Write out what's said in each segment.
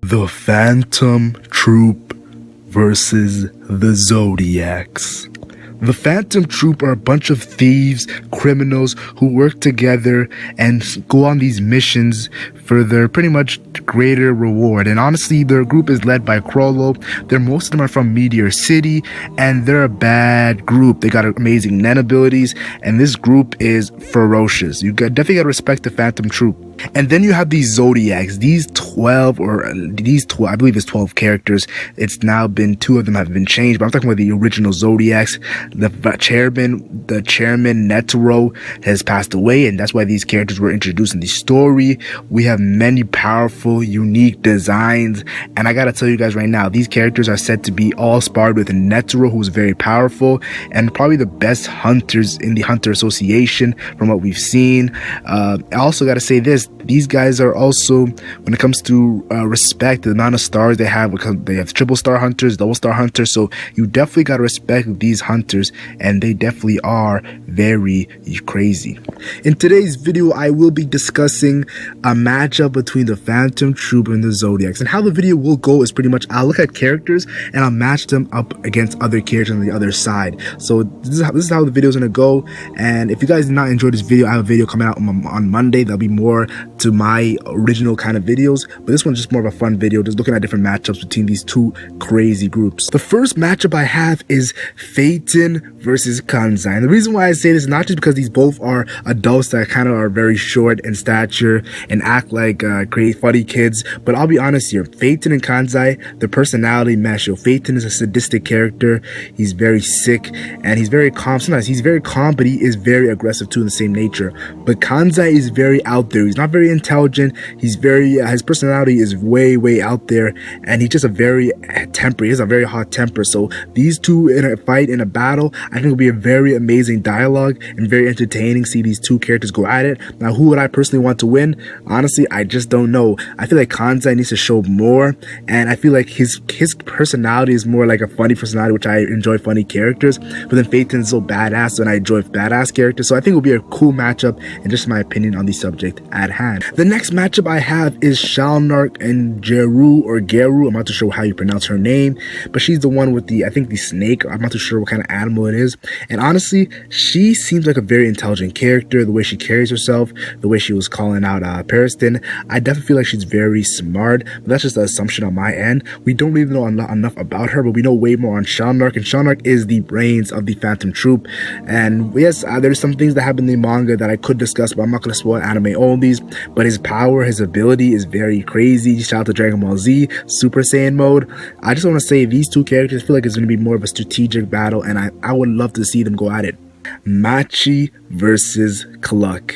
The Phantom Troupe versus the Zodiacs. The Phantom Troupe are a bunch of thieves, criminals who work together and go on these missions for their pretty much greater reward. And honestly, their group is led by Carollo. Most of them are from Meteor City, and they're a bad group. They got amazing Nen abilities, and this group is ferocious. You definitely got to respect the Phantom Troupe. And then you have these Zodiacs, I believe it's 12 characters. It's now been, 2 of them have been changed, but I'm talking about the original Zodiacs. The chairman, Netero, has passed away, and that's why these characters were introduced in the story. We have many powerful, unique designs, and I gotta tell you guys right now, these characters are said to be all sparred with Netero, who's very powerful, and probably the best hunters in the Hunter Association from what we've seen. I also gotta say this, these guys are also, when it comes to respect, the amount of stars they have triple star hunters, double star hunters, so you definitely got to respect these hunters, and they definitely are very crazy. In today's video, I will be discussing a matchup between the Phantom Troupe and the Zodiacs, and how the video will go is pretty much I'll look at characters and I'll match them up against other characters on the other side. So this is how the video is going to go. And if you guys did not enjoy this video, I have a video coming out on Monday that'll be more to my original kind of videos, but this one's just more of a fun video, just looking at different matchups between these 2 crazy groups. The first matchup I have is Phaeton versus Ginza, and the reason why I say this is not just because these both are adults that kind of are very short in stature and act like funny kids, but I'll be honest here, Phaeton and Ginza, the personality mesh. Phaeton is a sadistic character, he's very sick, and he's very calm. Sometimes he's very calm, but he is very aggressive too in the same nature. But Ginza is very out there, he's not very intelligent, he's very his personality is way out there, and he's just a very temper, he has a very hot temper. So these 2 in a fight, in a battle, I think it'll be a very amazing dialogue and very entertaining. See these 2 characters go at it. Now, who would I personally want to win? Honestly, I just don't know. I feel like Ginza needs to show more, and I feel like his personality is more like a funny personality, which I enjoy funny characters, but then Phaeton's so badass, and I enjoy badass characters. So I think it'll be a cool matchup, and just my opinion on the subject at hand. The next matchup I have is Shallon Art and Giroux, or Giroux. I'm not too sure how you pronounce her name, but she's the one with the snake. I'm not too sure what kind of animal it is. And honestly, she seems like a very intelligent character. The way she carries herself, the way she was calling out Barristan, I definitely feel like she's very smart, but that's just an assumption on my end. We don't really know enough about her, but we know way more on Shallon Art, and Shallon Art is the brains of the Phantom Troupe. And yes, there's some things that happen in the manga that I could discuss, but I'm not going to spoil anime onlys. But his power, his ability is very crazy. Shout out to Dragon Ball Z Super Saiyan mode. I just want to say these 2 characters, I feel like it's going to be more of a strategic battle, and I would love to see them go at it. Machi versus Cluck.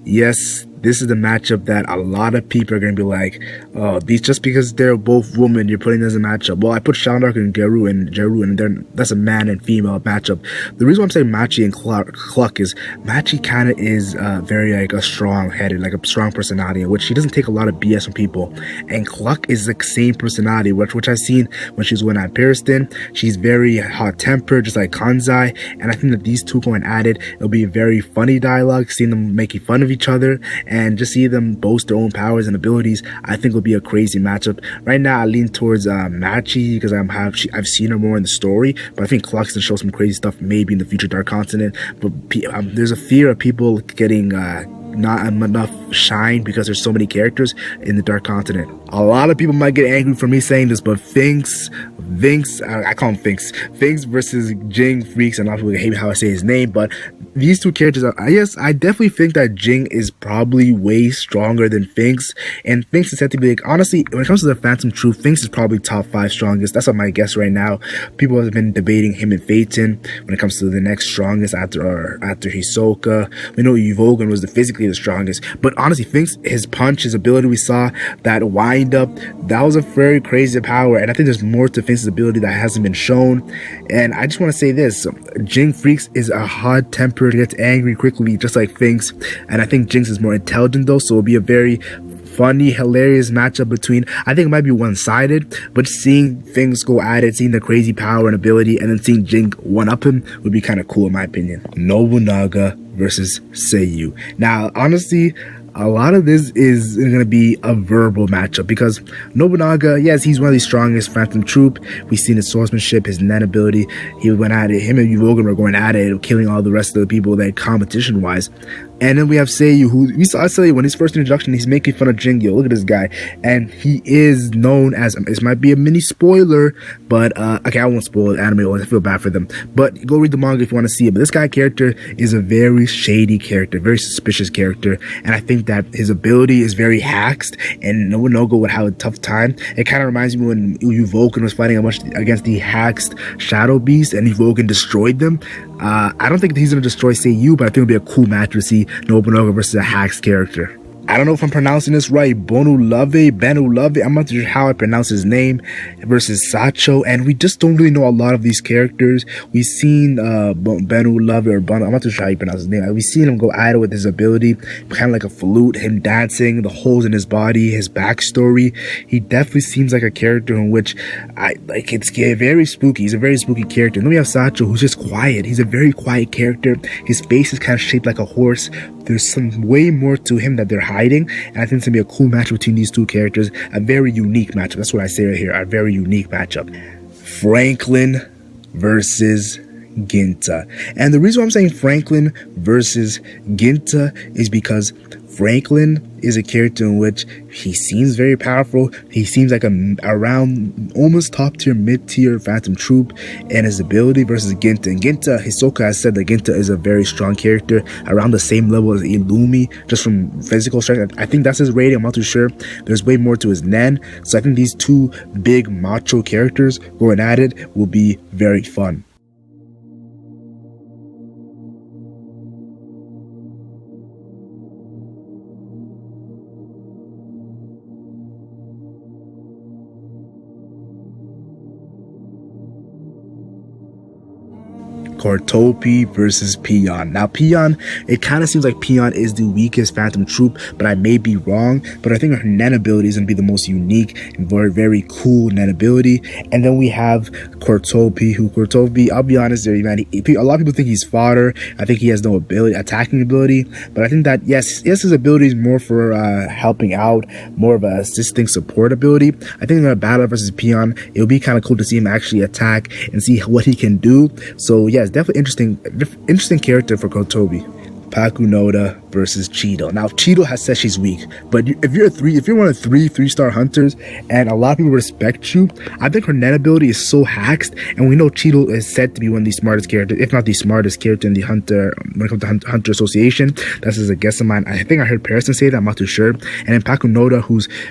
Yes, this is the matchup that a lot of people are going to be like, oh, these, just because they're both women, you're putting them as a matchup. Well, I put Shallon Art and Giroux, and that's a man and female matchup. The reason why I'm saying Machi and Cluck is Machi kind of is very like a strong-headed, like a strong personality, in which she doesn't take a lot of BS from people. And Cluck is the same personality, which I've seen when she was with Barristan. She's very hot-tempered, just like Ginza, and I think that these 2 going at it, it'll be a very funny dialogue, seeing them making fun of each other, and just see them boast their own powers and abilities. I think will be a crazy matchup. Right now, I lean towards Machi because I've seen her more in the story, but I think Cluck's gonna show some crazy stuff maybe in the future Dark Continent. But there's a fear of people getting not enough shine because there's so many characters in the Dark Continent. A lot of people might get angry for me saying this, but Vinx, I call him Vinx versus Jing Freaks, and a lot of people hate how I say his name, but these 2 characters I definitely think that Jing is probably way stronger than Vinx, and Vinx is said to be like, honestly, when it comes to the Phantom Troupe, Vinx is probably top 5 strongest. That's what my guess right now. People have been debating him and Phaeton when it comes to the next strongest after Hisoka. We know Yvogan was physically the strongest, but honestly, Vinx, his punch, his ability, we saw that wind up, that was a very crazy power, and I think there's more to Vinx's ability that hasn't been shown. And I just want to say this, Jing Freaks is a hot temper, gets angry quickly just like Vinx, and I think Jinx is more intelligent though, so it'll be a very funny, hilarious matchup between, I think it might be one-sided, but seeing things go at it, seeing the crazy power and ability, and then seeing Jing one-up him would be kind of cool in my opinion. Nobunaga versus Seiyu. Now, honestly, A lot of this is going to be a verbal matchup because Nobunaga, yes, he's one of the strongest Phantom Troupe. We've seen his swordsmanship, his Nen ability. He went at it. Him and Yuvogan were going at it, killing all the rest of the people that competition-wise. And then we have Seiyu, who we saw Seiyu when his first introduction, he's making fun of Jingyo. Look at this guy. And he is known as, this might be a mini spoiler, but, okay, I won't spoil it, anime, I feel bad for them. But go read the manga if you want to see it. But this guy character is a very shady character, very suspicious character. And I think that his ability is very hacked, and Nobunaga would have a tough time. It kind of reminds me when Yuvogan was fighting against the hacked Shadow Beast, and Yuvogan destroyed them. I don't think he's going to destroy Seiyu, but I think it'll be a cool match to see Nobunaga versus a Hacks character. I don't know if I'm pronouncing this right. Benu I'm not sure how I pronounce his name, versus Sacho, and we just don't really know a lot of these characters. We've seen Benu Love or Bono, I'm not too sure how you pronounce his name. We've seen him go at it with his ability, kind of like a flute, him dancing, the holes in his body, his backstory. He definitely seems like a character in which it's very spooky. He's a very spooky character. And then we have Sacho, who's just quiet. He's a very quiet character. His face is kind of shaped like a horse. There's some way more to him that they're hiding, and I think it's gonna be a cool match between these two characters. A very unique matchup. That's what I say right here. A very unique matchup. Franklin versus Ginza. And the reason why I'm saying Franklin versus Ginza is because Franklin is a character in which he seems very powerful. He seems like around almost top tier, mid tier Phantom Troupe, and his ability versus Ginza. And Ginza, Hisoka has said that Ginza is a very strong character, around the same level as Illumi, just from physical strength. I think that's his rating. I'm not too sure. There's way more to his Nen. So I think these two big macho characters going at it will be very fun. Cartopi versus Phaeton. Now Phaeton, it kind of seems like Phaeton is the weakest Phantom Troupe, but I may be wrong. But I think her Nen ability is going to be the most unique and very, very cool Nen ability. And then we have Cartopi, I'll be honest there, man, a lot of people think he's fodder. I think he has no attacking ability, but I think that yes, his ability is more for helping out, more of a assisting support ability. I think in a battle versus Phaeton, it'll be kind of cool to see him actually attack and see what he can do. So yes, definitely interesting character for Kotobi. Pakunoda versus Cheeto. Now Cheeto has said she's weak, but if you're one of three-star hunters and a lot of people respect you, I think her Nen ability is so hacked, and we know Cheeto is said to be one of the smartest characters, if not the smartest character in the Hunter, when it comes to Hunter Association. That's just a guess of mine. I think I heard Barristan say that, I'm not too sure. And then Pakunoda,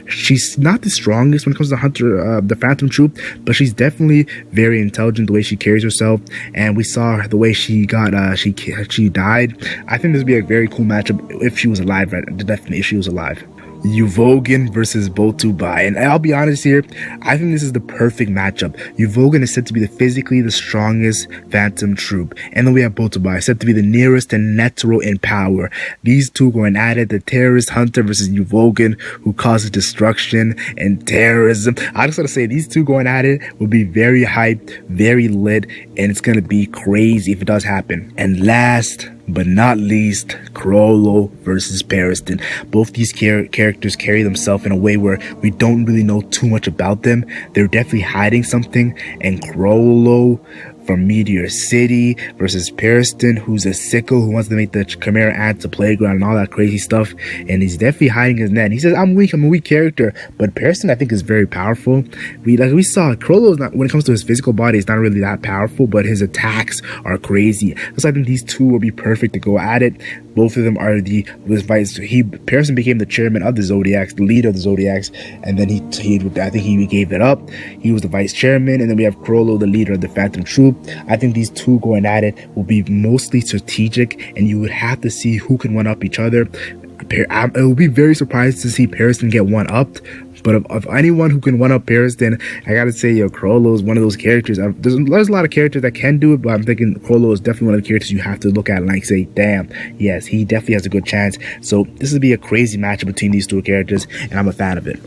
she's not the strongest when it comes to Hunter, the Phantom Troupe, but she's definitely very intelligent the way she carries herself, and we saw the way she got she died. I think this would be a very cool matchup if she was alive, right? Definitely if she was alive. Yuvogan versus Botubai. And I'll be honest here, I think this is the perfect matchup. Yuvogan is said to be physically the strongest Phantom Troupe. And then we have Botubai, said to be the nearest to Netero in power. These two going at it, the terrorist hunter versus Yuvogan, who causes destruction and terrorism. I just want to say, these two going at it will be very hyped, very lit, and it's going to be crazy if it does happen. And last but not least, Carollo versus Barristan. Both these characters carry themselves in a way where we don't really know too much about them. They're definitely hiding something, and Carollo from Meteor City versus Barristan, who's a sicko who wants to make the Chimera Ant a playground and all that crazy stuff, and he's definitely hiding his Nen. He says, I'm a weak character, but Barristan I think is very powerful. We saw Carollo is not, when it comes to his physical body, it's not really that powerful, but his attacks are crazy. So I think these two will be perfect to go at it. Both of them are the vice. Barristan became the chairman of the Zodiacs, the leader of the Zodiacs, and then I think he gave it up. He was the vice chairman, and then we have Carollo, the leader of the Phantom Troupe. I think these two going at it will be mostly strategic, and you would have to see who can one-up each other. I will be very surprised to see Barristan get one-upped, but of anyone who can one-up Barristan, I gotta say, Carollo is one of those characters. There's a lot of characters that can do it, but I'm thinking Carollo is definitely one of the characters you have to look at and like say, damn, yes, he definitely has a good chance. So this would be a crazy matchup between these two characters, and I'm a fan of it.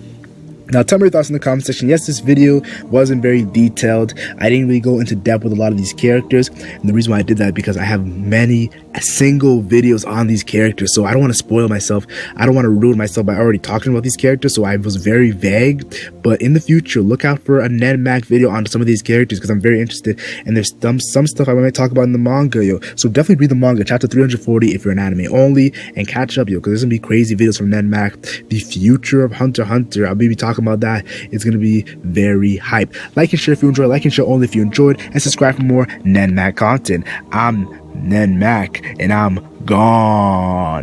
Now, tell me your thoughts in the comment section. Yes, this video wasn't very detailed. I didn't really go into depth with a lot of these characters. And the reason why I did that is because I have many single videos on these characters. So I don't want to spoil myself. I don't want to ruin myself by already talking about these characters. So I was very vague. But in the future, look out for a NenMac video on some of these characters because I'm very interested. And there's some stuff I might talk about in the manga, yo. So definitely read the manga, chapter 340 if you're an anime only. And catch up, yo, because there's going to be crazy videos from NenMac. The future of Hunter x Hunter. I'll be talking about that. It's gonna be very hype. Like and share if you enjoyed, like and share only if you enjoyed, and subscribe for more NenMac content. I'm NenMac and I'm gone.